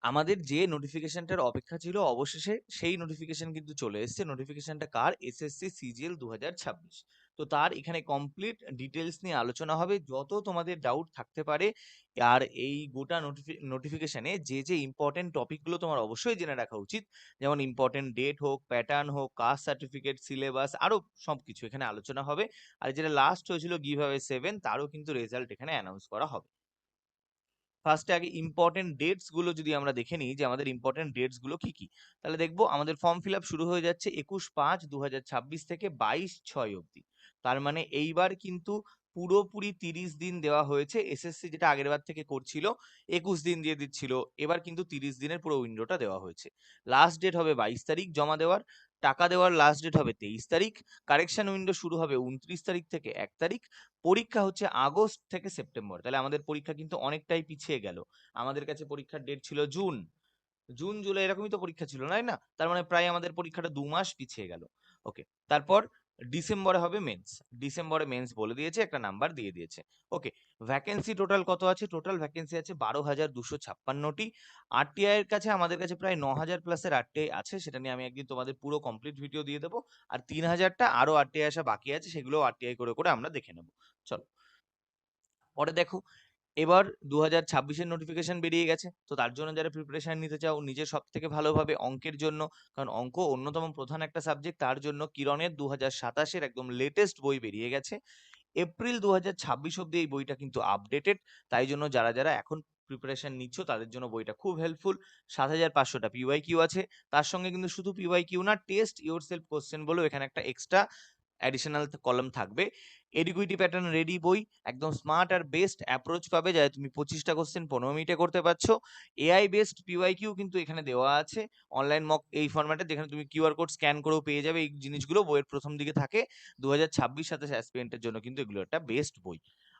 আমাদের যে নোটিফিকেশনটার অপেক্ষা ছিল অবশেষে সেই নোটিফিকেশন কিন্তু চলে এসেছে। নোটিফিকেশনটা কার? SSC CGL 2026। তো তার এখানে কমপ্লিট ডিটেলস নিয়ে আলোচনা হবে, যত তোমাদের ডাউট থাকতে পারে। আর এই গোটা নোটিফিকেশনে যে ইম্পর্টেন্ট টপিকগুলো তোমার অবশ্যই জেনে রাখা উচিত, যেমন ইম্পর্টেন্ট ডেট হোক, প্যাটার্ন হোক, কাস্ট সার্টিফিকেট, সিলেবাস, আরো সবকিছু এখানে আলোচনা হবে। আর যেটা লাস্ট হয়েছিল গিভঅ্যাওয়ে 7, তারও কিন্তু রেজাল্ট এখানে অ্যানাউন্স করা হবে। ফার্স্টে আগে ইম্পর্টেন্ট ডেটস গুলো যদি আমরা দেখে নিই যে আমাদের ইম্পর্টেন্ট ডেটস গুলো কি কি, তাহলে দেখবো আমাদের ফর্ম ফিল আপ শুরু হয়ে যাচ্ছে 21/5/2026 থেকে 22/6 অবধি। তার মানে এইবার কিন্তু পুরোপুরি 30 দিন দেওয়া হয়েছে। এসএসসি যেটা আগের বার থেকে করছিল 21 দিন দিয়ে দিচ্ছিল, এবার কিন্তু 30 দিনের পুরো উইন্ডোটা দেওয়া হয়েছে। লাস্ট ডেট হবে 22 তারিখ জমা দেওয়ার। টাকা দেওয়ার লাস্ট ডেট হবে 23 তারিখ। কারেকশন উইন্ডো শুরু হবে 29 তারিখ থেকে 1 তারিখ। পরীক্ষা হচ্ছে আগস্ট থেকে সেপ্টেম্বর। তাহলে আমাদের পরীক্ষা কিন্তু অনেকটাই পিছিয়ে গেল। আমাদের কাছে পরীক্ষার ডেট ছিল জুন, জুলাই এরকমই তো পরীক্ষা ছিল, তাই না? তার মানে প্রায় আমাদের পরীক্ষাটা 2 মাস পিছিয়ে গেল। ওকে, তারপর ডিসেম্বরে হবে মেন্স। ডিসেম্বরে মেন্স বলে দিয়েছে, একটা নাম্বার দিয়ে দিয়েছে। ওকে, ভ্যাকেন্সি টোটাল কত আছে? টোটাল ভ্যাকেন্সি আছে 12,256টি। আরটিআই এর কাছে আমাদের কাছে প্রায় 9,000 প্লাসের আরটিআই আছে, সেটা নিয়ে আমি একদিন তোমাদের পুরো কমপ্লিট ভিডিও দিয়ে দেবো। আর 3,000টা আরো আরটিআই আসা বাকি আছে, সেগুলো আরটিআই করে করে আমরা দেখে নেবো। চলো পরে দেখো, এবার 2026-এর নোটিফিকেশন বেরিয়ে গেছে। তো তার জন্য যারা প্রিপারেশন নিতে চাও নিজের সব থেকে ভালোভাবে অঙ্কের জন্য, কারণ অঙ্ক অন্যতম প্রধান একটা সাবজেক্ট, তার জন্য কিরণের 2027-এর একদম লেটেস্ট বই বেরিয়ে গেছে। এপ্রিল 2026 অব্দি এই বইটা কিন্তু আপডেটেড। তাই জন্য যারা যারা এখন প্রিপারেশন নিচ্ছ তাদের জন্য বইটা খুব হেল্পফুল। 7,500টা পিওয়াইকিউ আছে। তার সঙ্গে কিন্তু শুধু পিওয়াইকিউ না, টেস্ট ইউর সেলফ কোশ্চেন বলেও এখানে একটা এক্সট্রা অ্যাডিশনাল কলাম থাকবে। এডিকুইটি প্যাটার্ন রেডি বই, একদম স্মার্ট আর বেস্ট অ্যাপ্রোচ পাবে, যাতে তুমি 25টা কোশ্চেন 15 মিনিটে করতে পারছো। এআই বেসড পিওয়াইকিউ কিন্তু এখানে দেওয়া আছে, অনলাইন মক এই ফরম্যাটে, যেখানে তুমি কিউআর কোড স্ক্যান করেও পেয়ে যাবে। এই জিনিসগুলো বইয়ের প্রথম দিকে থাকে। 2026-27 অ্যাসপিরেন্টের জন্য কিন্তু এগুলো একটা বেস্ট বই।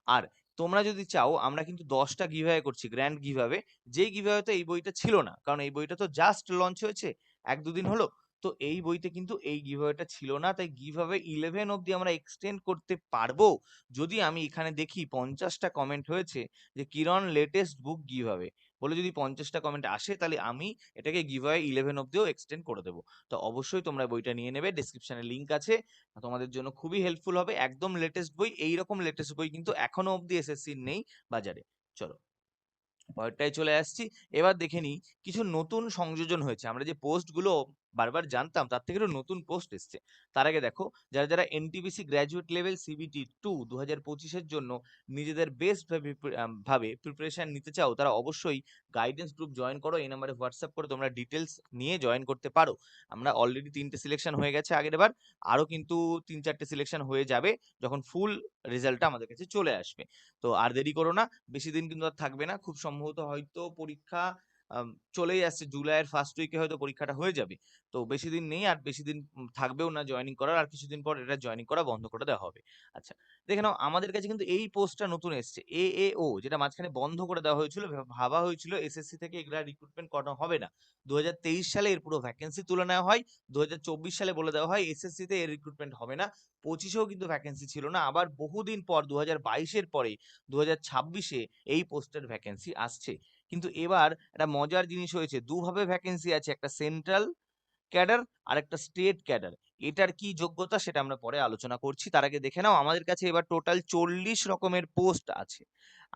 আর তোমরা যদি চাও, আমরা কিন্তু 10টা গিভঅ্যাওয়ে করছি, গ্র্যান্ড গিভঅ্যাওয়ে। যেই গিভঅ্যাওয়েতে এই বইটা ছিল না, কারণ এই বইটা তো জাস্ট লঞ্চ হয়েছে 1-2 দিন হলো। তো এই বইতে কিন্তু এই গিভঅ্যাওয়েটা ছিল না, তাই গিভঅ্যাওয়ে 11 অবধি আমরা এক্সটেন্ড করতে পারবো, যদি আমি এখানে দেখি 50টা কমেন্ট হয়েছে যে কিরণ লেটেস্ট বুক গিভঅ্যাওয়ে বলে। যদি 50টা কমেন্ট আসে, তাহলে আমি এটাকে গিভঅ্যাওয়ে 11 অবধিও এক্সটেন্ড করে দেবো। তো অবশ্যই তোমরা বইটা নিয়ে নেবে, ডেসক্রিপশনে লিংক আছে। তোমাদের জন্য খুবই হেল্পফুল হবে, একদম লেটেস্ট বই। এইরকম লেটেস্ট বই কিন্তু এখনো অবধি এসএসসির নেই বাজারে। চলো পরেরটায় চলে আসছি। এবার দেখে নিই কিছু নতুন সংযোজন হয়েছে। আমরা যে পোস্ট গুলো বারবার জানতাম, তার থেকে একটু নতুন পোস্ট এসছে। তার আগে দেখো, যারা যারা এনটিপিসি গ্র্যাজুয়েট লেভেল সিবিটি 2 2025-এর জন্য নিজেদের বেস্ট ভাবে প্রিপারেশন নিতে চাও, তারা অবশ্যই গাইডেন্স গ্রুপ জয়েন করো। এই নাম্বারে হোয়াটসঅ্যাপ করে তোমরা ডিটেলস নিয়ে জয়েন করতে পারো। আমরা অলরেডি 3টে সিলেকশন হয়ে গেছে আগের বার, আরো কিন্তু 3-4টে সিলেকশন হয়ে যাবে যখন ফুল রেজাল্টটা আমাদের কাছে চলে আসবে। তো আর দেরি করো না, বেশি দিন কিন্তু আর থাকবে না। খুব সম্ভবত হয়তো পরীক্ষা চলেই আসছে, জুলাইয়ের ফার্স্ট উইকে হয়তো পরীক্ষাটা হয়ে যাবে। তো বেশি দিন নেই, আর বেশি দিন থাকবেও না জয়েনিং করার। আর কিছুদিন পর এটা জয়েনিং করা বন্ধ করে দেওয়া হবে। আচ্ছা, দেখে নাও আমাদের কাছে কিন্তু এই পোস্টটা নতুন এসছে, এএও, যেটা মাঝখানে বন্ধ করে দেওয়া হয়েছিল। ভাবা হয়েছিল এসএসসি থেকে এগুলা রিক্রুটমেন্ট করানো হবে না। 2023 সালে এর পুরো ভ্যাকেন্সি তুলে নেওয়া হয়। 2024 সালে বলে দেওয়া হয় এসএসসি তে এর রিক্রুটমেন্ট হবে না। 25-এও কিন্তু ভ্যাকেন্সি ছিল না। আবার বহুদিন পর 2022-এর পরে 2026-এ এই পোস্টের ভ্যাকেন্সি আসছে। কিন্তু এবার একটা মজার জিনিস হয়েছে, দুভাবে ভ্যাকেন্সি আছে, একটা সেন্ট্রাল ক্যাডার আর একটা স্টেট ক্যাডার। এটার কি যোগ্যতা সেটা আমরা পরে আলোচনা করছি। তার আগে দেখে নাও, আমাদের কাছে এবার টোটাল 40 রকমের পোস্ট আছে।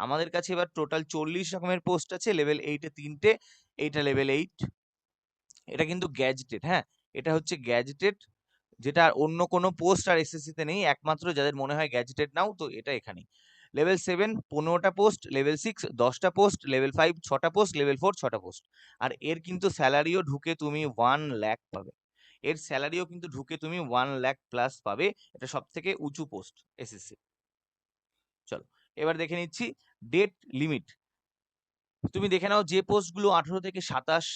আমাদের কাছে এবার টোটাল 40 রকমের পোস্ট আছে। লেভেল 8-এ 3টে, এইটা লেভেল 8। এটা কিন্তু গ্যাজেটেড, হ্যাঁ, এটা হচ্ছে গ্যাজেটেড, যেটা আর অন্য কোনো পোস্ট আর এসএসসি তে নেই। একমাত্র যাদের মনে হয় গ্যাজেটেড নাও, তো এটা এখানেই। লেভেল 7 15টা পোস্ট, লেভেল 6 10টা পোস্ট, লেভেল 5 6টা পোস্ট, লেভেল 4 6টা পোস্ট। আর এর কিন্তু স্যালারিও ঢুকে তুমি 1 লাখ পাবে। এর স্যালারিও কিন্তু ঢুকে তুমি 1 লাখ প্লাস পাবে। এটা সব থেকে উঁচু পোস্ট এসএসসি। চলো এবার দেখে নিচ্ছি ডেট লিমিট। তুমি দেখে নাও, যে পোস্টগুলো 18 থেকে 27,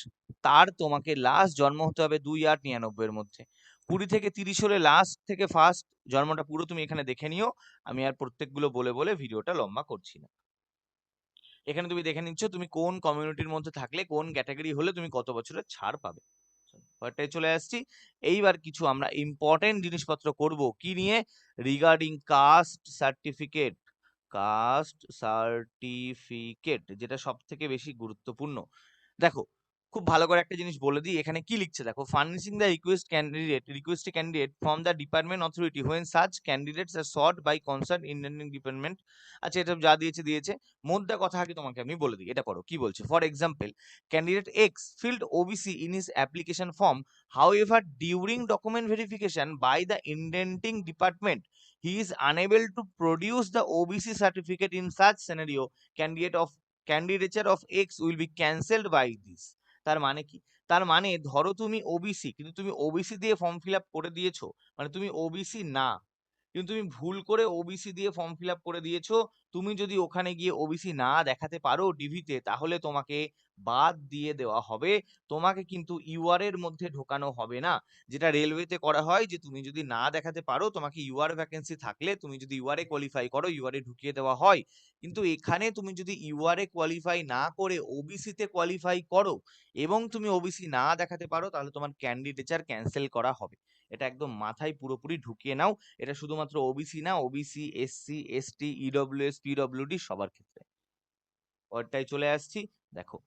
তার তোমাকে লাস্ট জন্ম হতে হবে 2/8/99-এর মধ্যে। 20 থেকে 30 হলে লাস্ট থেকে ফার্স্ট জন্মটা পুরো তুমি এখানে দেখে নিও। আমি আর প্রত্যেকগুলো বলে বলে ভিডিওটা লম্বা করছি না। এখানে তুমি দেখে নিচ্ছ তুমি কোন কমিউনিটির মধ্যে থাকলে, কোন ক্যাটাগরি হলে তুমি কত বছরের ছাড় পাবে। পরেরটায় চলে আসছি। এইবার কিছু আমরা ইম্পর্টেন্ট জিনিসপত্র করব কি নিয়ে, regarding caste certificate. Caste certificate যেটা সব থেকে বেশি গুরুত্বপূর্ণ। দেখো, খুব ভালো করে একটা জিনিস বলে দিই, এখানে কি লিখছে দেখো, furnishing the request candidate from the department authority when such candidates are sort by concern Indian department. আচ্ছা, এটা যা দিয়েছে দিয়েছে, মোদ্দা কথা আগে তোমাকে আমি বলে দিই, এটা পড়ো কি বলছে। For example, candidate x filled OBC in his application form, however during document verification by the indenting department he is unable to produce the OBC certificate. In such scenario, candidature of X will be cancelled by this. তার মানে কি? তার মানে ধরো তুমি OBC, কিন্তু তুমি OBC দিয়ে ফর্ম ফিল আপ করে দিয়েছো, মানে তুমি ওবিসি না, কিন্তু তুমি ভুল করে ওবিসি দিয়ে ফর্ম ফিল আপ করে দিয়েছো। তুমি যদি ওখানে গিয়ে ওবিসি না দেখাতে পারো ডিভিতে, তাহলে তোমাকে বাদ দিয়ে দেওয়া হবে, তোমাকে কিন্তু ইউআর এর মধ্যে ঢোকানো হবে না। যেটা রেলওয়েতে করা হয়, যে তুমি যদি না দেখাতে পারো, তোমাকে ইউআর ভ্যাকেন্সি থাকলে তুমি যদি ইউআর এ কোয়ালিফাই করো, ইউআর এ ঢুকিয়ে দেওয়া হয়। কিন্তু এখানে তুমি যদি ইউআর এ কোয়ালিফাই না করে ওবিসি তে কোয়ালিফাই করো এবং তুমি ওবিসি না দেখাতে পারো, তাহলে তোমার ক্যান্ডিডেচার ক্যান্সেল করা হবে। এটা একদম মাথায় পুরোপুরি ঢুকিয়ে নাও। এটা শুধুমাত্র ওবিসি না, OBC, SC, ST, EWS, PWD সবার ক্ষেত্রে। পরেরটায় চলে আসছি, দেখো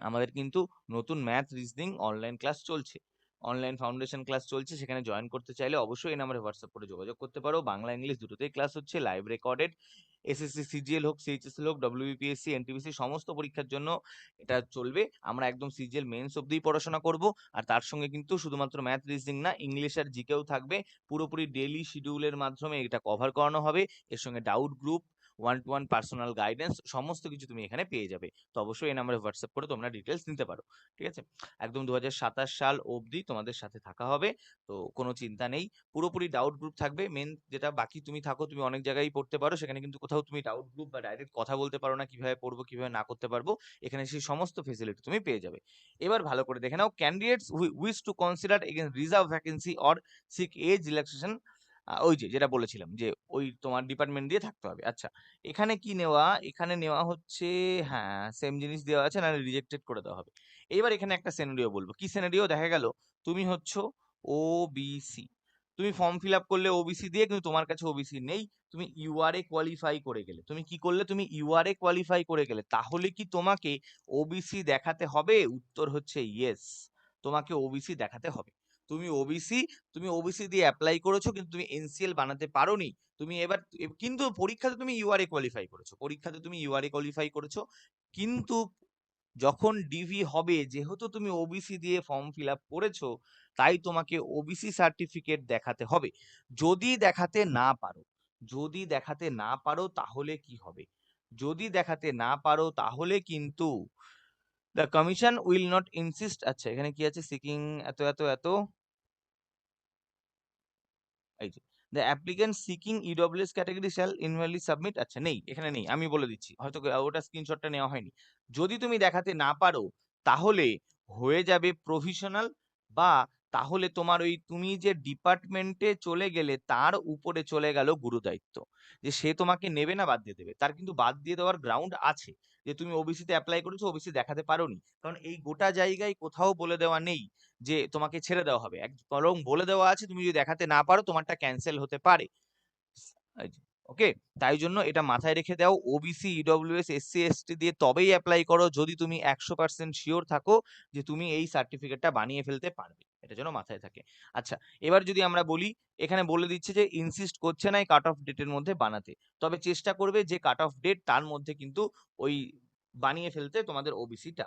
আমাদের কিন্তু নতুন ম্যাথ রিজনিং অনলাইন ক্লাস চলছে, অনলাইন ফাউন্ডেশন ক্লাস চলছে। সেখানে জয়েন করতে চাইলে অবশ্যই এই নাম্বারে হোয়াটসঅ্যাপ করে যোগাযোগ করতে পারো। বাংলা ইংলিশ দুটোতেই ক্লাস হচ্ছে, লাইভ রেকর্ডেড। এসএসসি সিজিএল হোক, সিএইচএসএল হোক, ডব্লিউবিপিএসসি, এনটিপিসি সমস্ত পরীক্ষার জন্য এটা চলবে। আমরা একদম সিজিএল মেন্স অব্দি পড়াশোনা করব, আর তার সঙ্গে কিন্তু শুধুমাত্র ম্যাথ রিজনিং না, ইংলিশ আর জিকেও থাকবে। পুরোপুরি ডেইলি শিডিউলের মাধ্যমে এটা কভার করানো হবে। এর সঙ্গে doubt group, one to one personal guidance সমস্ত কিছু তুমি এখানে পেয়ে যাবে। তো অবশ্যই এই নাম্বারে হোয়াটসঅ্যাপ করে তোমরা ডিটেলস নিতে পারো। ঠিক আছে, একদম 2027 সাল অবধি তোমাদের সাথে থাকা হবে, তো কোনো চিন্তা নেই। পুরোপুরি ডাউট গ্রুপ থাকবে। মেন যেটা, বাকি তুমি থাকো, তুমি অনেক জায়গায় পড়তে পারো, সেখানে কিন্তু কোথাও তুমি ডাউট গ্রুপ বা ডাইরেক্ট কথা বলতে পারো না, কিভাবে পড়বো কিভাবে না করতে পারবো। এখানে সেই সমস্ত ফেসিলিটি তুমি পেয়ে যাবে। এবার ভালো করে দেখে নাও, candidates wish to consider against reserve vacancy or seek age relaxation. ওই যে যেটা বলেছিলাম, যে ওই তোমার ডিপার্টমেন্ট দিয়ে থাকতে হবে। আচ্ছা, এখানে কি নেওয়া, এখানে নেওয়া হচ্ছে, হ্যাঁ সেম জিনিস দেওয়া আছে, না রিজেক্টেড করে দেওয়া হবে। এবার এখানে একটা সিনারিও বলবো, কি সিনারিও, দেখা গেল তুমি হচ্ছ ওবিসি, তুমি ফর্ম ফিল আপ করলে ওবিসি দিয়ে, কিন্তু তোমার কাছে ওবিসি নেই, তুমি ইউআর এ কোয়ালিফাই করে গেলে, তুমি কি করলে, তুমি ইউআর এ কোয়ালিফাই করে গেলে, তাহলে কি তোমাকে ওবিসি দেখাতে হবে? উত্তর হচ্ছে ইয়েস, তোমাকে ওবিসি দেখাতে হবে। তুমি ওবিসি দিয়ে অ্যাপ্লাই করেছো, কিন্তু তুমি এনসিএল বানাতে পারোনি। তুমি এবার কিন্তু পরীক্ষাতে তুমি ইউআরএ কোয়ালিফাই করেছো, কিন্তু যখন ডিভি হবে, যেহেতু তুমি ওবিসি দিয়ে ফর্ম ফিল আপ করেছো, তাই তোমাকে ওবিসি সার্টিফিকেট দেখাতে হবে। যদি দেখাতে না পারো, তাহলে কি হবে? যদি দেখাতে না পারো তাহলে কিন্তু the commission will not insist. আচ্ছা, এখানে কি আছে, সিকিং এত এত এত, এই যে the applicant seeking EWS category shall invalid submit. আচ্ছা নেই, এখানে নেই, আমি বলে দিচ্ছি, হয়তো ওটা স্ক্রিনশটটা নেওয়া হয়নি। যদি তুমি দেখাতে না পারো, তাহলে হয়ে যাবে প্রভিশনাল, বা তাহলে তোমার ওই তুমি যে ডিপার্টমেন্টে চলে গেলে তার উপরে চলে গেল গুরুদায়িত্ব, যে সে তোমাকে নেবে না, বাদ দিয়ে দেবে। তার কিন্তু বাদ দিয়ে দেওয়ার গ্রাউন্ড আছে, যে তুমি ওবিসি তে অ্যাপ্লাই করেছো, ওবিসি দেখাতে পারোনি। কারণ এই গোটা জায়গায় কোথাও বলে দেওয়া নেই যে তোমাকে ছেড়ে দেওয়া হবে, বরং বলে দেওয়া আছে তুমি যদি দেখাতে না পারো তোমারটা ক্যান্সেল হতে পারে। ওকে, তাই জন্য এটা মাথায় রেখে দাও, ওবিসি, ইডব্লিউএস, এসসি, এসটি দিয়ে তবেই অ্যাপ্লাই করো যদি তুমি 100% শিওর থাকো যে তুমি এই সার্টিফিকেটটা বানিয়ে ফেলতে পারবে, এটা যেন মাথায় থাকে। আচ্ছা, এবার যদি আমরা বলি, এখানে বলে দিচ্ছে যে ইনসিস্ট করছে না এই কাট অফ ডেটের মধ্যে বানাতে, তবে চেষ্টা করবে যে কাট অফ ডেট তার মধ্যে কিন্তু ওই বানিয়ে ফেলতে তোমাদের ওবিসিটা।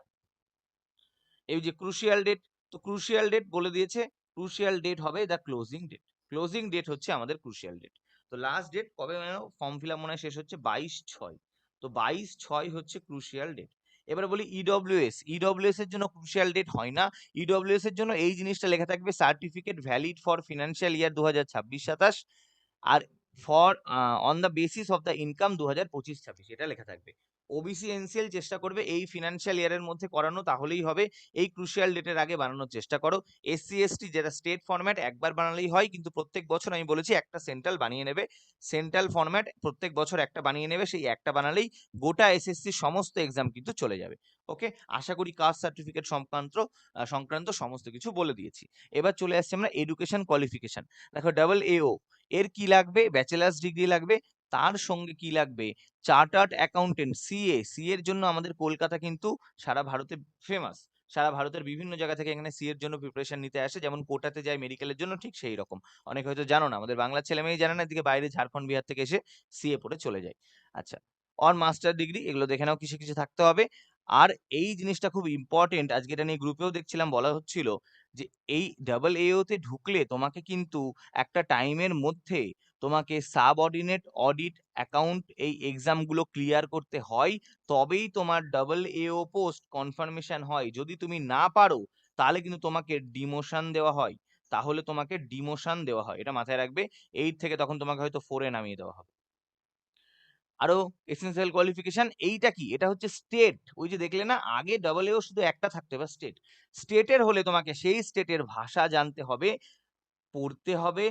এই যে ক্রুশিয়াল ডেট, তো ক্রুশিয়াল ডেট বলে দিয়েছে, ক্রুশিয়াল ডেট হবে the closing date. Closing date হচ্ছে আমাদের ক্রুশিয়াল ডেট। তো লাস্ট ডেট কবে, ফর্ম ফিল আপ মনে হয় শেষ হচ্ছে 22/6, তো 22/6 হচ্ছে ক্রুশিয়াল ডেট। এবার বলি ইডব্লিউএস এর জন্য ক্রুশিয়াল ডেট হয় না। ইডব্লিউএস এর জন্য এই জিনিসটা লেখা থাকবে, certificate valid for financial year 2026-27, আর for on the basis of the income 2025-26, এটা লেখা থাকবে। ওবিসি এনসিএল চেষ্টা করবে এই ফিনান্সিয়াল ইয়ারের মধ্যে করানো, তাহলেই হবে। এই ক্রুশিয়াল ডেটের আগে বানানোর চেষ্টা করো। এসসি এসটি যেটা স্টেট ফরম্যাট, একবার বানালেই হয়, কিন্তু প্রত্যেক বছর আমি বলেছি একটা সেন্ট্রাল বানিয়ে নেবে। সেন্ট্রাল ফরম্যাট প্রত্যেক বছর একটা বানিয়ে নেবে, সেই একটা বানালেই গোটা এসএসসি সমস্ত এক্সাম কিন্তু চলে যাবে। ওকে, আশা করি কাস্ট সার্টিফিকেট সংক্রান্ত সমস্ত কিছু বলে দিয়েছি। এবার চলে আসছে আমরা এডুকেশন কোয়ালিফিকেশন। দেখো ডাবল এও এর কি লাগবে, ব্যাচেলার্স ডিগ্রি লাগবে, তার সঙ্গে কি লাগবে, চার্টার্ড অ্যাকাউন্টেন্ট, সিএ। এর জন্য আমাদের কলকাতা কিন্তু সারা ভারতে ফেমাস, সারা ভারতের বিভিন্ন জায়গা থেকে এখানে সি এর জন্য প্রিপারেশন নিতে আসে, যেমন কোটাতে যায় মেডিকেলের জন্য, ঠিক সেই রকম। অনেকে হয়তো জানো না, আমাদের বাংলার ছেলে মেয়েই জানে না, এদিকে বাইরে ঝাড়খণ্ড বিহার থেকে এসে সিএ পড়ে চলে যায়। আচ্ছা, অন মাস্টার ডিগ্রি এগুলো দেখে নাও, কিছু কিছু থাকতে হবে। আর এই জিনিসটা খুব ইম্পর্টেন্ট, আজকে এটা নিয়ে গ্রুপেও দেখছিলাম বলা হচ্ছিল, যে এই ডাবল এও তে ঢুকলে তোমাকে কিন্তু একটা টাইমের মধ্যে তোমাকে সাবঅর্ডিনেট, অডিট, অ্যাকাউন্ট এই এক্সাম গুলো ক্লিয়ার করতে হয়, তবেই তোমার ডাবল এও পোস্ট কনফার্মেশন হয়। যদি তুমি না পারো তাহলে কিন্তু তোমাকে ডিমোশন দেওয়া হয়, তাহলে তোমাকে ডিমোশন দেওয়া হয়, এটা মাথায় রাখবে। 8 থেকে তখন তোমাকে হয়তো 4 এ নামিয়ে দেওয়া হবে। আরো এসেনশিয়াল কোয়ালিফিকেশন, এইটা কি? এটা হচ্ছে স্টেট। ওই যে দেখলে না আগে ডাবল এও শুধু একটা থাকতো, এবার স্টেট। স্টেটের হলে তোমাকে সেই স্টেটের ভাষা জানতে হবে, পড়তে হবে,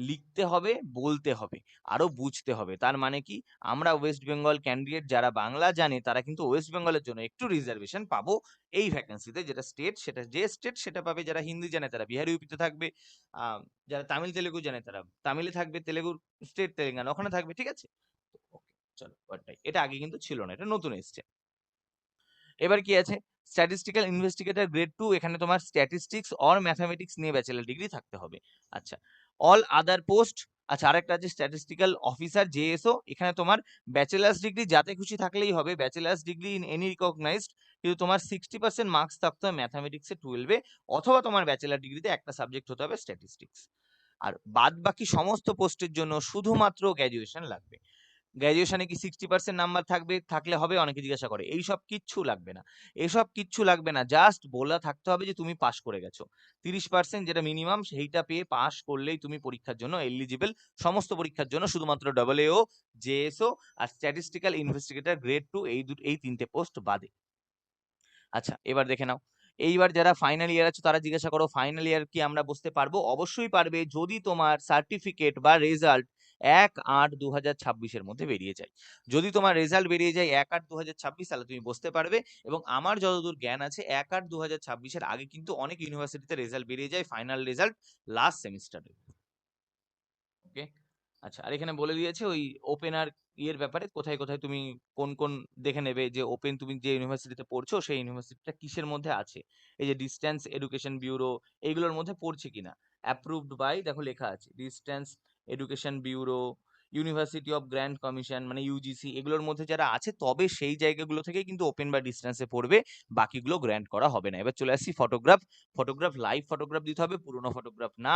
লিখতে হবে, বলতে হবে, আরো বুঝতে হবে। তার মানে কি, আমরা ওয়েস্ট বেঙ্গল ক্যান্ডিডেট যারা বাংলা জানে তারা কিন্তু ওয়েস্ট বেঙ্গলের জন্য একটু রিজার্ভেশন পাবো এই ভ্যাকেন্সিতে। যেটা স্টেট, সেটা যে স্টেট সেটা পাবে। যারা হিন্দি জানে তারা বিহার ইউপিতে থাকবে, আহ যারা তামিল তেলেগু জানে তারা তামিলে থাকবে, তেলেগুর স্টেট তেলেঙ্গানা ওখানে থাকবে, ঠিক আছে? ওকে, চলো ওটাই। এটা আগে কিন্তু ছিল না, এটা নতুন এসছে। এবার কি আছে, স্ট্যাটিস্টিক্যাল ইনভেস্টিগেটর গ্রেড 2, এখানে তোমার স্ট্যাটিস্টিক্স অর ম্যাথামেটিক্স নিয়ে ব্যাচেলার ডিগ্রি থাকতে হবে। আচ্ছা, অল আদার পোস্ট, আচ্ছা আরেকটা আছে স্ট্যাটিস্টিক্যাল অফিসার জেএসও, এখানে তোমার ব্যাচেলার্স ডিগ্রি যাতে খুশি থাকলেই হবে, bachelors degree in any recognised, কিন্তু তোমার 60% মার্কস থাকতে হবে ম্যাথামেটিক্সে 12-এ, অথবা তোমার ব্যাচেলার ডিগ্রিতে একটা সাবজেক্ট হতে হবে স্ট্যাটিস্টিক্স। আর বাদ বাকি সমস্ত পোস্টের জন্য শুধুমাত্র গ্র্যাজুয়েশন লাগবে। গ্র্যাজুয়েশনে কি 60% নাম্বার থাকবে, থাকলে হবে? অনেকে জিজ্ঞাসা করে। এইসব কিচ্ছু লাগবে না, এসব কিচ্ছু লাগবে না, জাস্ট বলা থাকতে হবে যে তুমি পাস করে গেছো। 30% যেটা মিনিমাম, সেইটা পেয়ে পাস করলেই তুমি পরীক্ষার জন্য এলিজিবল, সমস্ত পরীক্ষার জন্য, শুধুমাত্র ডাবল এও, জেএসও আর স্ট্যাটিস্টিক্যাল ইনভেস্টিগেটর গ্রেড 2, এই 3টে পোস্ট বাদে। আচ্ছা, এবার দেখে নাও, এইবার যারা ফাইনাল ইয়ার আছে তারা জিজ্ঞাসা করো ফাইনাল ইয়ার কি আমরা বসতে পারবো? অবশ্যই পারবে, যদি তোমার সার্টিফিকেট বা রেজাল্ট 1/8/2026 মধ্যে বেরিয়ে যায়। যদি তোমার রেজাল্ট বেরিয়ে যায় 1/8/2026, তাহলে তুমি বসতে পারবে। এবং আমার যতদূর জ্ঞান আছে 1/8/2026 আগে কিন্তু অনেক ইউনিভার্সিটিতে রেজাল্ট বেরিয়ে যায়, ফাইনাল রেজাল্ট লাস্ট সেমিস্টারে। ওকে, আচ্ছা, আর এখানে বলে দিয়েছে ওই ওপেন আর ইয়ের ব্যাপারে, কোথায় কোথায় তুমি কোন কোন দেখে নেবে যে ওপেন তুমি যে ইউনিভার্সিটিতে পড়ছো সেই ইউনিভার্সিটিটা কিসের মধ্যে আছে। এই যে ডিস্টেন্স এডুকেশন ব্যুরো, এইগুলোর মধ্যে পড়ছে কিনা। অ্যাপ্রুভড বাই, দেখো লেখা আছে distance education bureau, university of grand commission মানে ইউজিসি, এগুলোর মধ্যে যারা আছে তবে সেই জায়গাগুলো থেকে কিন্তু ওপেন বা ডিস্টেন্সে পড়বে, বাকিগুলো গ্র্যান্ট করা হবে না। এবার চলে আসছি ফটোগ্রাফ। ফটোগ্রাফ লাইভ ফটোগ্রাফ দিতে হবে, পুরোনো ফটোগ্রাফ না।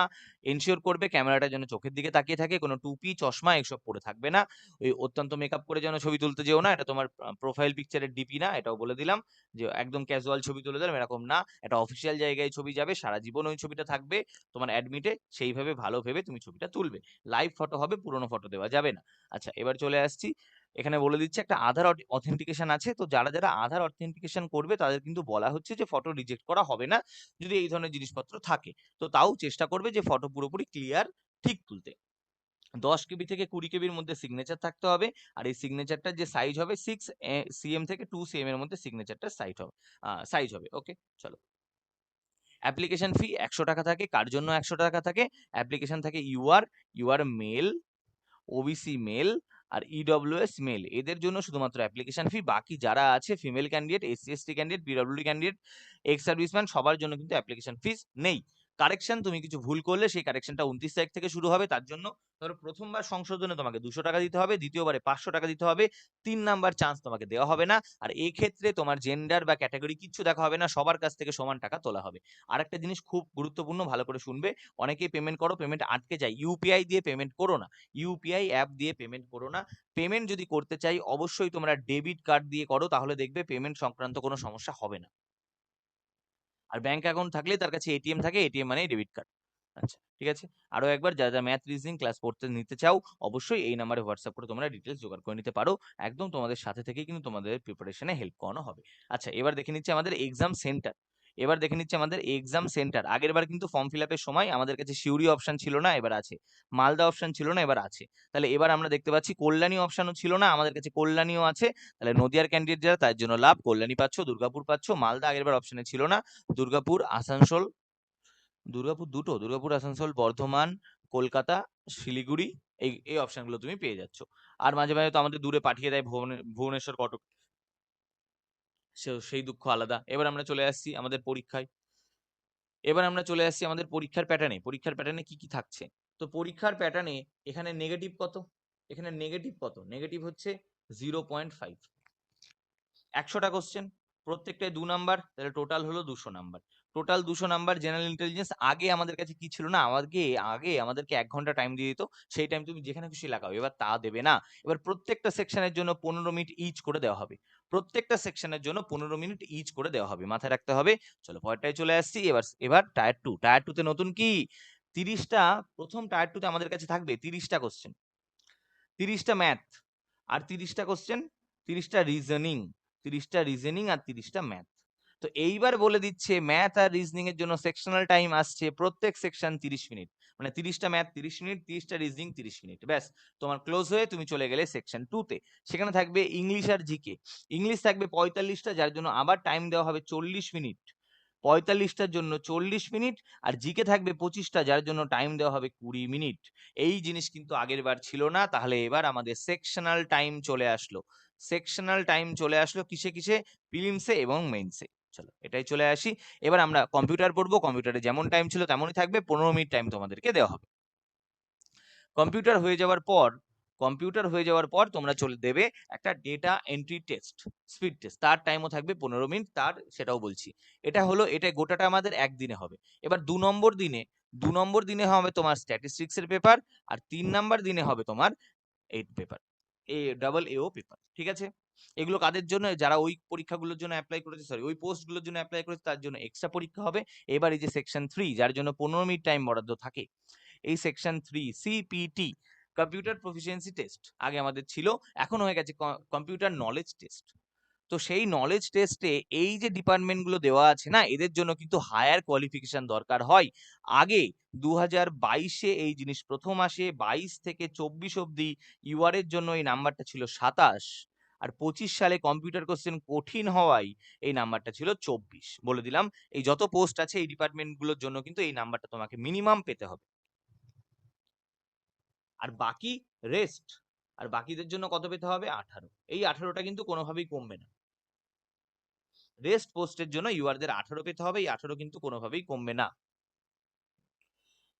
এনশিওর করবে ক্যামেরাটা যেন চোখের দিকে তাকিয়ে থাকে, কোনো টুপি চশমা এসব পরে থাকবে না। ওই অত্যন্ত মেকআপ করে যেন ছবি তুলতে যেও না, এটা তোমার প্রোফাইল পিকচারের ডিপি না, এটাও বলে দিলাম। যে একদম ক্যাজুয়াল ছবি তুলে দিলাম এরকম না, এটা অফিসিয়াল জায়গায় ছবি যাবে, সারা জীবন ওই ছবিটা থাকবে তোমার অ্যাডমিটে, সেইভাবে ভালো ভেবে তুমি ছবিটা তুলবে। লাইভ ফটো হবে, পুরোনো ফটো দেওয়া যাবে না। আচ্ছা, এবার চলে আসছি, এখানে বলে দিচ্ছে একটা আধার অথেন্টিকেশন আছে, তো যারা যারা আধার অথেন্টিকেশন করবে তাদের কিন্তু বলা হচ্ছে যে ফটো রিজেক্ট করা হবে না যদি এই ধরনের জিনিসপত্র থাকে। তো তাও চেষ্টা করবে যে ফটো পুরোপুরি ক্লিয়ার ঠিক তুলতে। 10 কেবি থেকে 20 কেবির মধ্যে সিগনেচার থাকতে হবে। আর এই সিগনেচারটার যে সাইজ হবে 6 cm থেকে 2 cm এর মধ্যে সিগনেচারটার সাইজ হবে। ওকে, চলো। অ্যাপ্লিকেশন ফি 100 টাকা থাকে। কার জন্য 100 টাকা থাকে? অ্যাপ্লিকেশন থাকে ইউআর মেল, ওবিসি মেল আর ইডব্লিউএস মেল, এদের জন্য শুধুমাত্র অ্যাপ্লিকেশন ফি। বাকি যারা আছে female candidate, SC ST candidate, PWD candidate, ex serviceman, সবার জন্য কিন্তু অ্যাপ্লিকেশন ফিস নেই। কারেকশন, তুমি কিছু ভুল করলে সেই কারেকশনটা 29 তারিখ থেকে শুরু হবে। তার জন্য ধরো প্রথমবার সংশোধনে তোমাকে 200 টাকা দিতে হবে, দ্বিতীয়বারে 500 টাকা দিতে হবে, 3 নাম্বার চান্স তোমাকে দেওয়া হবে না। আর এই ক্ষেত্রে তোমার জেন্ডার বা ক্যাটাগরি কিচ্ছু দেখা হবে না, সবার কাছ থেকে সমান টাকা তোলা হবে। আর একটা জিনিস খুব গুরুত্বপূর্ণ, ভালো করে শুনবে, অনেকেই পেমেন্ট করো, পেমেন্ট আটকে যায়, ইউপিআই দিয়ে পেমেন্ট করো না, ইউপিআই অ্যাপ দিয়ে পেমেন্ট করো না। পেমেন্ট যদি করতে চাই অবশ্যই তোমরা ডেবিট কার্ড দিয়ে করো, তাহলে দেখবে পেমেন্ট সংক্রান্ত কোনো সমস্যা হবে না। আর ব্যাংক অ্যাকাউন্ট থাকলে তার কাছে এটিএম থাকে, এটিএম মানে ডেবিট কার্ড। আচ্ছা, ঠিক আছে। আরো একবার, যারা যারা ম্যাথ রিজনিং ক্লাস পড়তে নিতে চাও অবশ্যই এই নাম্বারে হোয়াটসঅ্যাপ করে তোমরা ডিটেলস জোগাড় করে নিতে পারো, একদম তোমাদের সাথে থেকে কিন্তু তোমাদের প্রিপারেশনে হেল্প করানো হবে। আচ্ছা, এবার দেখে নিচ্ছি আমাদের এক্সাম সেন্টার। আগের বার কিন্তু ফর্ম ফিল আপের সময় আমাদের কাছে সিউড়ি অপশন ছিল না, এবার আছে। মালদা অপশন ছিল না, এবার আছে। তাহলে এবার আমরা দেখতে পাচ্ছি কল্যাণী অপশনও ছিল না, আমাদের কাছে কল্যাণীও আছে। তাহলে নদিয়ার ক্যান্ডিডেট যারা তার জন্য লাভ, কল্যাণী পাচ্ছ, দুর্গাপুর পাচ্ছ। মালদা আগের বার অপশনে ছিল না, দুর্গাপুর আসানসোল, দুর্গাপুর আসানসোল, বর্ধমান, কলকাতা, শিলিগুড়ি, এই এই অপশনগুলো তুমি পেয়ে যাচ্ছ। আর মাঝে মাঝে তো আমাদের দূরে পাঠিয়ে দেয়, ভুবনেশ্বর, কটক, সেই দুঃখ আলাদা। এবার আমরা চলে আসছি আমাদের পরীক্ষায়। এবার আমরা চলে আসছি আমাদের পরীক্ষার প্যাটার্নে। পরীক্ষার প্যাটার্নে কি থাকছে? তো পরীক্ষার প্যাটার্নে এখানে নেগেটিভ কত? এখানে নেগেটিভ কত? নেগেটিভ হচ্ছে 0.5। 100টা কোশ্চেন, প্রত্যেকটায় 2 নাম্বার, তাহলে টোটাল হলো 200 number. Total 200 number general intelligence. আগে আমাদের কাছে কি ছিল না, আগে আমাদেরকে 1 ঘন্টা টাইম দিয়ে দিত, সেই টাইম তুমি যেখানে খুশি লাগাও। এবার তা দেবে না। এবার প্রত্যেকটা সেকশনের জন্য 15 মিনিট ইচ করে দেওয়া হবে। প্রত্যেকটা সেকশনের জন্য 15 মিনিট ইচ করে দেওয়া হবে, মাথায় রাখতে হবে। চলো পরেরটায় চলে আসছি। এবার টায়ার 2। টায়ার 2 তে নতুন কি? 30টা, প্রথম টায়ার 2 তে আমাদের কাছে থাকবে 30টা কোশ্চেন, 30টা ম্যাথ, আর 30টা কোশ্চেন, 30টা রিজনিং, 30টা রিজনিং আর 30টা ম্যাথ। তো এইবার বলে দিচ্ছে ম্যাথ আর রিজনিং এর জন্য সেকশনাল টাইম আসছে প্রত্যেক সেকশন 30 মিনিট। মানে 30টা ম্যাথ 30 মিনিট, 30টা রিজনিং 30 মিনিট। ব্যাস, তোমার ক্লোজ হয়ে তুমি চলে গেলে সেকশন 2 তে। সেখানে থাকবে ইংলিশ আর জিকে। ইংলিশ থাকবে 45টা, যার জন্য আবার টাইম দেওয়া হবে 40 মিনিট। 45টার জন্য 40 মিনিট। আর জিকে থাকবে 25টা, যার জন্য টাইম দেওয়া হবে 20 মিনিট। এই জিনিস কিন্তু আগের বার ছিল না। তাহলে এবার আমাদের সেকশনাল টাইম চলে আসলো। সেকশনাল টাইম চলে আসলো কিসে কিসে? প্রিলিমসে এবং মেইনসে। চলো এটাই চলে আসি। এবার আমরা কম্পিউটার পড়বো। কম্পিউটারে যেমন টাইম ছিল তেমনই থাকবে, 15 মিনিট টাইম তোমাদেরকে দেওয়া হবে। কম্পিউটার হয়ে যাওয়ার পর, তোমরা চলে দেবে একটা data entry test, speed test. তার টাইমও থাকবে 15 মিনিট। সেটাও বলছি। এটা গোটাটা আমাদের একদিনে হবে। এবার 2 নম্বর দিনে হবে তোমার স্ট্যাটিস্টিক্স এর পেপার। আর 3 নাম্বার দিনে হবে তোমার এই পেপার, AAO পেপার। ঠিক আছে? এগুলো কাদের জন্য? যারা ওই পরীক্ষাগুলোর জন্য অ্যাপ্লাই করেছে, সরি ওই পোস্টগুলোর জন্য অ্যাপ্লাই করেছে, তার জন্য এক্সট্রা পরীক্ষা হবে। এবার এই যে সেকশন 3, যার জন্য 15 মিনিট টাইম বরাদ্দ থাকে, এই section 3 CPT, computer proficiency test, আগে আমাদের ছিল, এখন হয়ে গেছে কম্পিউটার নলেজ টেস্ট। তো সেই নলেজ টেস্টে এই যে ডিপার্টমেন্ট গুলো দেওয়া আছে না, এদের জন্য কিন্তু হায়ার কোয়ালিফিকেশন দরকার হয়। আগে 2022-এ এই জিনিস প্রথম আসে। 22 থেকে 24 অব্দি ইউআর এর জন্য এই নাম্বারটা ছিল 27। আর 25 সালে কম্পিউটার কোশ্চেন কঠিন হওয়ায় এই নাম্বারটা ছিল 24। বলে দিলাম, এই যত পোস্ট আছে এই ডিপার্টমেন্ট গুলোর জন্য কিন্তু এই নাম্বারটা তোমাকে মিনিমাম পেতে হবে। আর বাকি রেস্ট, আর বাকিদের জন্য কত পেতে হবে? 18। এই 18টা কিন্তু কোনোভাবেই কমবে না। রেস্ট পোস্টের জন্য ইউআরদের 18 পেতে হবে। এই 18 কিন্তু কোনোভাবেই কমবে না।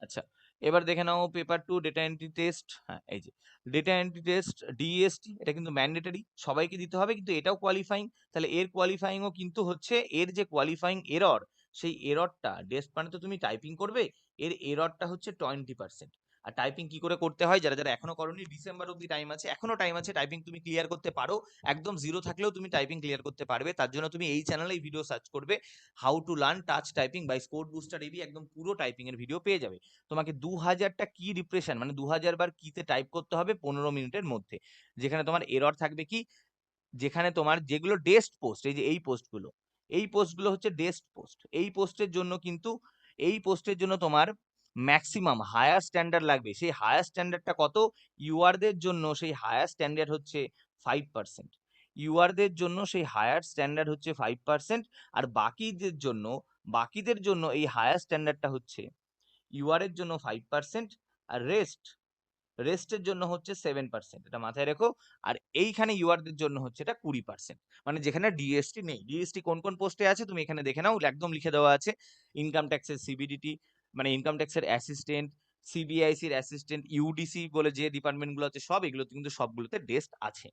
আচ্ছা, এবার দেখে নাও পেপার 2 ডেটা এন্ট্রি টেস্ট। হ্যাঁ, এই যে ডেটা এন্ট্রি টেস্ট ডিএসটি, এটা কিন্তু ম্যান্ডেটরি, সবাইকে দিতে হবে, কিন্তু এটাও কোয়ালিফাইং। তাহলে এর কোয়ালিফাইংও কিন্তু হচ্ছে, এর যে কোয়ালিফাইং এরর, সেই এররটা ডেস্ক মানে তো তুমি টাইপিং করবে, এর এররটা হচ্ছে 20%। আর টাইপিং কি করে করতে হয়, যারা যারা এখনো করোনি, ডিসেম্বর অব্দি টাইম আছে, এখনো টাইম আছে, টাইপিং তুমি ক্লিয়ার করতে পারো। একদম জিরো থাকলেও তুমি টাইপিং ক্লিয়ার করতে পারবে। তার জন্য তুমি এই চ্যানেলে ভিডিও সার্চ করবে, how to learn touch typing by score booster AB, একদম পুরো টাইপিং এর ভিডিও পেয়ে যাবে। তোমাকে 2000টা কি রিপ্রেশন, মানে 2000 বার কিতে টাইপ করতে হবে 15 মিনিটের মধ্যে। যেখানে তোমার এরর থাকবে কি, যেখানে তোমার যেগুলো ডেস্ট পোস্ট, এই যে এই পোস্টগুলো হচ্ছে ডেস্ট পোস্ট। এই পোস্টের জন্য তোমার ম্যাক্সিমাম হায়ার স্ট্যান্ডার্ড লাগবে। সেই হায়ার স্ট্যান্ডার্ডটা কত? ইউআরদের জন্য সেই হায়ার স্ট্যান্ডার্ড হচ্ছে 5%। ইউআরদের জন্য সেই হায়ার স্ট্যান্ডার্ড হচ্ছে 5%। আর বাকিদের জন্য এই হায়ার স্ট্যান্ডার্ডটা হচ্ছে, ইউআর এর জন্য 5%, আর রেস্টের জন্য হচ্ছে 7%। এটা মাথায় রেখো। আর এইখানে ইউআরদের জন্য হচ্ছে এটা 20%। মানে যেখানে ডিএসটি নেই। ডিএসটি কোন কোন পোস্টে আছে তুমি এখানে দেখে নাও, একদম লিখে দেওয়া আছে। ইনকাম ট্যাক্সের সিবিডিটি, মানে ইনকাম ট্যাক্সের অ্যাসিস্ট্যান্ট, সিবিআইসির অ্যাসিস্ট্যান্ট, ইউডিসি বলে যে ডিপার্টমেন্ট গুলো আছে, সব এগুলো কিন্তু সবগুলোতে ডেস্ক আছে।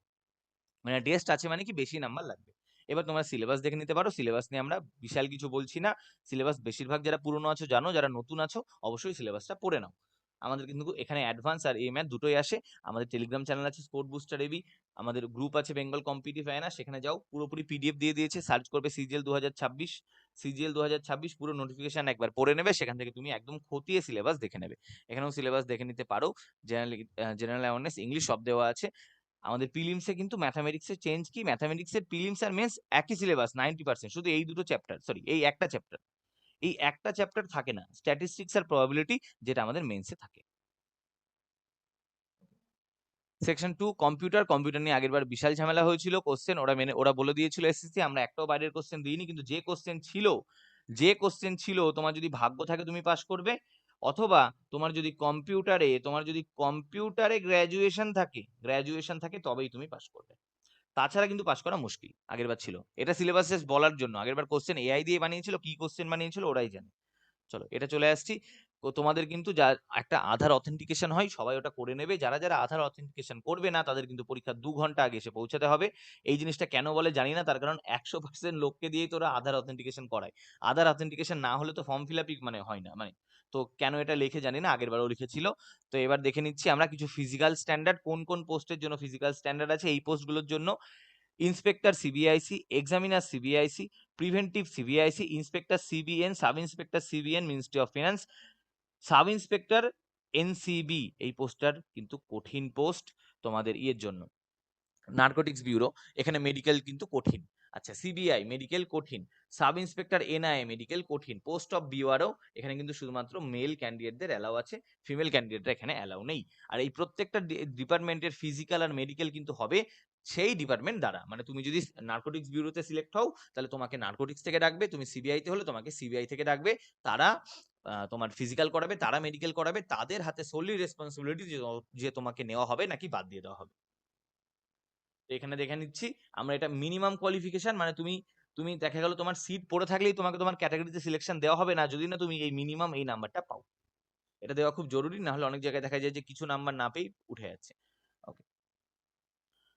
মানে টেস্ট আছে মানে কি, বেশি নাম্বার লাগবে। এবার তোমরা সিলেবাস দেখে নিতে পারো। সিলেবাস নিয়ে আমরা বিশাল কিছু বলছি না। সিলেবাস বেশিরভাগ যারা পুরনো আছো জানো, যারা নতুন আছো অবশ্যই সিলেবাসটা পড়ে নাও। আমাদের কিন্তু এখানে অ্যাডভান্স আর এ ম্যাথ দুটোই আসে। আমাদের টেলিগ্রাম চ্যানেল আছে স্পোর্ট বুস্টার এবি, আমাদের গ্রুপ আছে বেঙ্গল কম্পিটিটিভ অ্যানার, সেখানে যাও, পুরোপুরি পিডিএফ দিয়ে দিয়েছে, সার্চ করবে সিজিএল 2026। সিজিএল 2026 পুরো নোটিফিকেশন একবার পড়ে নেবে, সেখান থেকে তুমি একদম খতিয়ে সিলেবাস দেখে নেবে। এখানেও সিলেবাস দেখে নিতে পারো। জেনারেল অ্যাওয়ারনেস, ইংলিশ সব দেওয়া আছে। আমাদের প্রিলিমসে কিন্তু ম্যাথামেটিক্সের চেঞ্জ কি, ম্যাথামেটিক্সের প্রিলিমস আর মেন্স একই সিলেবাস 90%, শুধু এই দুটো চ্যাপ্টার, সরি এই একটা চ্যাপ্টার থাকে না, স্ট্যাটিস্টিক্স আর প্রবাবিলিটি, যেটা আমাদের মেন্সে থাকে। সেকশন 2 কম্পিউটার নিয়ে আগেরবার বিশাল ঝামেলা হয়েছিল। কোশ্চেন ওরা বলে দিয়েছিল এসএসসি, আমরা একটাও বাইরের কোশ্চেন দিইনি, কিন্তু যে কোশ্চেন ছিল তোমার যদি ভাগ্য থাকে তুমি পাস করবে, অথবা তোমার যদি কম্পিউটারে গ্র্যাজুয়েশন থাকে তবেই তুমি পাস করবে। তাছাড়া কিন্তু পাস করা মুশকিল, আগেরবার ছিল। এটা সিলেবাস জাস্ট বলার জন্য, আগেরবার কোশ্চেন এআই দিয়ে বানিয়েছিল, কি কোশ্চেন বানিয়েছিল ওরাই জানে। চলো এটা চলে আসছি। তোমাদের কিন্তু যা একটা আধার অথেন্টিকেশন হয়, সবাই ওটা করে নেবে। যারা যারা আধার অথেন্টিকেশন করবে না তাদের কিন্তু পরীক্ষার 2 ঘন্টা আগে এসে পৌঁছাতে হবে। এই জিনিসটা কেন বলে জানি না, তার কারণ 100% লোককে দিয়েই তোরা আধার অথেন্টিকেশন করায়। আধার অথেন্টিকেশন না হলে তো ফর্ম ফিল আপই মানে হয় না, মানে তো কেন এটা লিখে জানি না, আগের বারও লিখেছিল। তো এবার দেখে নিচ্ছি আমরা কিছু ফিজিক্যাল স্ট্যান্ডার্ড, কোন কোন পোস্টের জন্য ফিজিক্যাল স্ট্যান্ডার্ড আছে। এই পোস্টগুলোর জন্য inspector CBIC, examiner CBIC, preventive CBIC, inspector CBN, sub inspector CBN ministry of finance, sub inspector NCB. এই পোস্টটার কিন্তু কঠিন পোস্ট তোমাদের ইয়ের জন্য, নার্কোটিক্স ব্যুরো। এখানে মেডিকেল কিন্তু কঠিন। আচ্ছা, সিবিআই মেডিকেল কঠিন, সাব ইন্সপেক্টর এনআইএ মেডিকেল কঠিন, পোস্ট অফ বিওআরও এখানে কিন্তু শুধুমাত্র মেল ক্যান্ডিডেটদের অ্যালাউ আছে, ফিমেল ক্যান্ডিডেটরা এখানে অ্যালাউ নেই। আর এই প্রত্যেকটা ডিপার্টমেন্টের ফিজিক্যাল আর মেডিকেল কিন্তু হবে সেই ডিপার্টমেন্ট দ্বারা। মানে তুমি যদি নার্কোটিক্স ব্যুরোতে সিলেক্ট হও তাহলে তোমাকে নার্কোটিক্স থেকে ডাকবে, তুমি সিবিআই তে হলে তোমাকে সিবিআই থেকে ডাকবে। তারা তোমার ফিজিক্যাল করাবে, তারা মেডিকেল করাবে, তাদের হাতে সোলি রেসপন্সিবিলিটি যে তোমাকে নেওয়া হবে নাকি বাদ দিয়ে দেওয়া হবে। তো এখানে দেখে নিচ্ছি আমরা, এটা মিনিমাম কোয়ালিফিকেশন, মানে তুমি তুমি দেখা গেল তোমার সিট পড়ে থাকলেই তোমাকে তোমার ক্যাটাগরিতে সিলেকশন দেওয়া হবে না যদি না তুমি এই মিনিমাম এই নাম্বারটা পাও। এটা দেওয়া খুব জরুরি, না হলে অনেক জায়গায় দেখা যায় যে কিছু নাম্বার না পেয়ে উঠে যাচ্ছে। ওকে,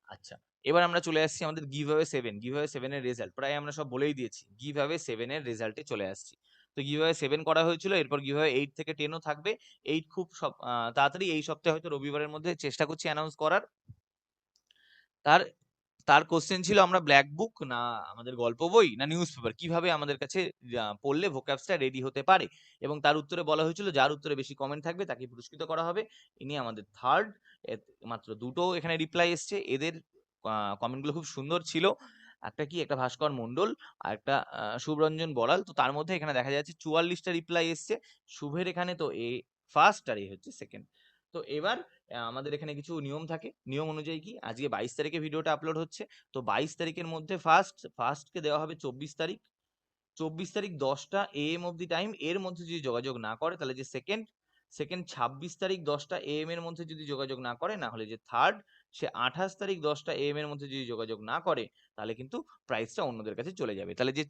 আচ্ছা, এবার আমরা চলে আসছি আমাদের গিভঅ্যাওয়ে 7। গিভঅ্যাওয়ে 7 এর রেজাল্ট প্রায় আমরা সব বলেই দিয়েছি, গিভঅ্যাওয়ে 7 এর রেজাল্টে চলে আসছি। তো গিভঅ্যাওয়ে 7 করা হয়েছিল, এরপর গিভঅ্যাওয়ে 8 থেকে 10 ও থাকবে। 8 খুব সব তাড়াতাড়ি এই সপ্তাহে হয়তো রবিবারের মধ্যে চেষ্টা করছি অ্যানাউন্স করার। তার তার কোশ্চেন ছিল আমরা ব্ল্যাক বুক না আমাদের গল্প বই না নিউজ পেপার, কিভাবে আমাদের কাছে পড়লে ভোক্যাবসটা রেডি হতে পারে। এবং তার উত্তরে বলা হয়েছিল যার উত্তরে বেশি কমেন্ট থাকবে তাকে পুরস্কৃত করা হবে। ইনি আমাদের থার্ড, মাত্র দুটো এখানে রিপ্লাই এসছে। এদের কমেন্টগুলো খুব সুন্দর ছিল। একটা কি, একটা ভাস্কর মন্ডল আর একটা শুভরঞ্জন বড়াল। তো তার মধ্যে এখানে দেখা যাচ্ছে 44টা রিপ্লাই এসছে। শুভের এখানে তো এ ফার্স্ট আর এ হচ্ছে সেকেন্ড। তো এবার আমাদের এখানে কিছু নিয়ম থাকে। নিয়ম অনুযায়ী কি, আজকে 22 তারিখে ভিডিওটা আপলোড হচ্ছে। তো 22 তারিখের মধ্যে ফার্স্টকে দেওয়া হবে 24 তারিখ। 24 তারিখ 10টা AM অব্দি টাইম। এর মধ্যে যদি যোগাযোগ না করে তাহলে যে সেকেন্ড, 26 তারিখ 10টা AM এর মধ্যে যদি যোগাযোগ না করে, না হলে যে থার্ড, সে 28 তারিখ 10টা AM এর মধ্যে যদি যোগাযোগ না করে তাহলে কিন্তু প্রাইসটা অন্যদের কাছে চলে যাবে। তাহলে যে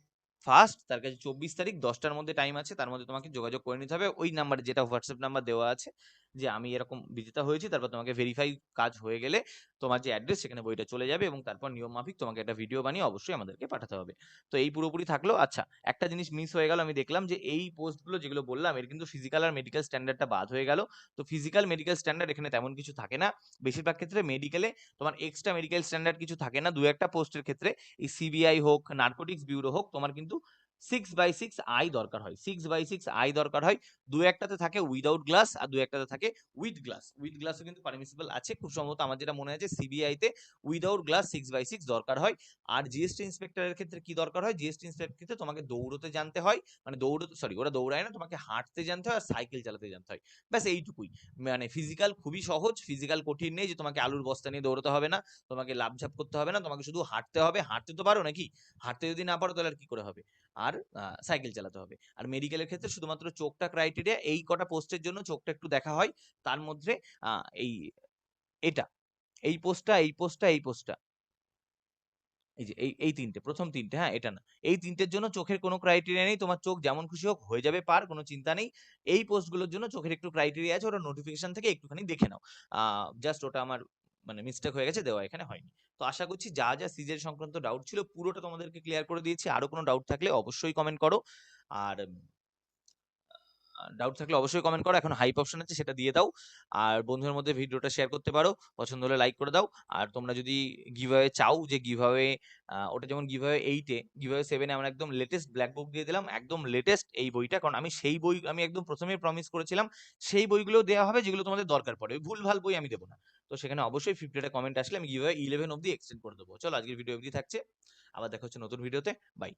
ফার্স্ট, তার কাছে 24 তারিখ 10টার মধ্যে টাইম আছে, তার মধ্যে তোমাকে যোগাযোগ করে নিতে হবে ওই নাম্বারে, যেটা হোয়াটসঅ্যাপ নাম্বার দেওয়া আছে, যে আমি এরকম বিজেতা হয়েছি। তারপর তোমাকে ভেরিফাই কাজ হয়ে গেলে তোমার যে অ্যাড্রেস সেখানে বইটা চলে যাবে, এবং তারপর নিয়ম মাফিক তোমাকে একটা ভিডিও বানিয়ে অবশ্যই আমাদেরকে পাঠাতে হবে। তো এই পুরোপুরি থাকলো। আচ্ছা, একটা জিনিস মিস হয়ে গেল, আমি দেখলাম যে এই পোস্টগুলো যেগুলো বললাম এর কিন্তু ফিজিক্যাল আর মেডিকেল স্ট্যান্ডার্ডটা বাদ হয়ে গেল। তো ফিজিক্যাল মেডিকেল স্ট্যান্ডার্ড এখানে তেমন কিছু থাকে না। বেশিরভাগ ক্ষেত্রে মেডিকেলে তোমার এক্সট্রা মেডিকেল স্ট্যান্ডার্ড কিছু থাকে না। দু একটা পোস্টের ক্ষেত্রে, এই সিবিআই হোক, নার্কোটিক্স ব্যুরো হোক, তোমার কিন্তু 6/6 আই দরকার হয়, 6/6 আই দরকার হয়। দু একটাতে থাকে উইদাউট গ্লাস আর দু একটাতে থাকে উইথ গ্লাস। উইথ গ্লাসও কিন্তু পারমিসিবল আছে, খুব সম্ভবত আমার যেটা মনে আছে সিবিআই তে উইদাউট গ্লাস 6/6 দরকার হয়। আর জিএসটি ইন্সপেক্টরের ক্ষেত্রে কি দরকার হয়, জিএসটি ইন্সপেক্টরের ক্ষেত্রে তোমাকে দৌড়তে জানতে হয়, মানে দৌড়তে, সরি ওরা দৌড়ায় না, তোমাকে হাঁটতে জানতে হয় আর সাইকেল চালাতে জানতে হয়। ব্যাস এইটুকুই। মানে ফিজিক্যাল খুবই সহজ, ফিজিক্যাল কঠিন নেই যে তোমাকে আলুর বস্তা নিয়ে দৌড়তে হবে না, তোমাকে লাফঝাপ করতে হবে না, তোমাকে শুধু হাঁটতে হবে। হাঁটতে তো পারো নাকি? হাঁটতে যদি না পারো তাহলে আর কি করে হবে? আর সাইকেল চালাতে হবে। আর মেডিকেলের ক্ষেত্রে শুধুমাত্র চোখটা ক্রাইটেরিয়া, এই কটা পোস্টের জন্য চোখটা একটু দেখা হয়। তার মধ্যে এই এটা, এই পোস্টটা, এই পোস্টটা, এই পোস্টটা, এই যে এই তিনটে, প্রথম তিনটে, হ্যাঁ এটা না, এই তিনটের জন্য চোখের কোনো ক্রাইটেরিয়া নেই। তোমার চোখ যেমন খুশি হোক হয়ে যাবে পার, কোনো চিন্তা নেই। এই পোস্টগুলোর জন্য চোখের একটু ক্রাইটেরিয়া আছে, ওটা নোটিফিকেশন থেকে একটুখানি দেখে নাও। জাস্ট ওটা আমার মানে মিস্টেক হয়ে গেছে, দেওয়া এখানে হয়নি। তো আশা করছি যা যা সিজের সংক্রান্ত ডাউট ছিল পুরোটা তোমাদেরকে ক্লিয়ার করে দিয়েছি। আরো কোনো ডাউট থাকলে অবশ্যই কমেন্ট করো। আর ডাউট থাকলে অবশ্যই কমেন্ট করো, এখন হাইপ অপশন আছে সেটা দিয়ে দাও। আর বন্ধুদের মধ্যে ভিডিওটা শেয়ার করতে পারো, পছন্দ হলে লাইক করে দাও। আর তোমরা যদি গিভঅ্যাওয়ে চাও, যে গিভঅ্যাওয়ে ওটা যেমন গিভঅ্যাওয়ে 8-এ, গিভঅ্যাওয়ে 7-এ আমরা একদম লেটেস্ট ব্ল্যাক বুক দিয়ে দিলাম, একদম লেটেস্ট এই বইটা, কারণ আমি সেই বই আমি একদম প্রথমেই প্রমিস করেছিলাম সেই বইগুলো দেওয়া হবে যেগুলো তোমাদের দরকার পড়ে, ওই ভুলভাল বই আমি দেবো না। তো সেখানে অবশ্যই 50টা কমেন্ট আসলে আমি গিভঅ্যাওয়ে 11 অবধি এক্সটেন্ড করে দেবো। চলো আজকের ভিডিও অবধি থাকছে, আবার দেখা হচ্ছে নতুন ভিডিওতে। বাই।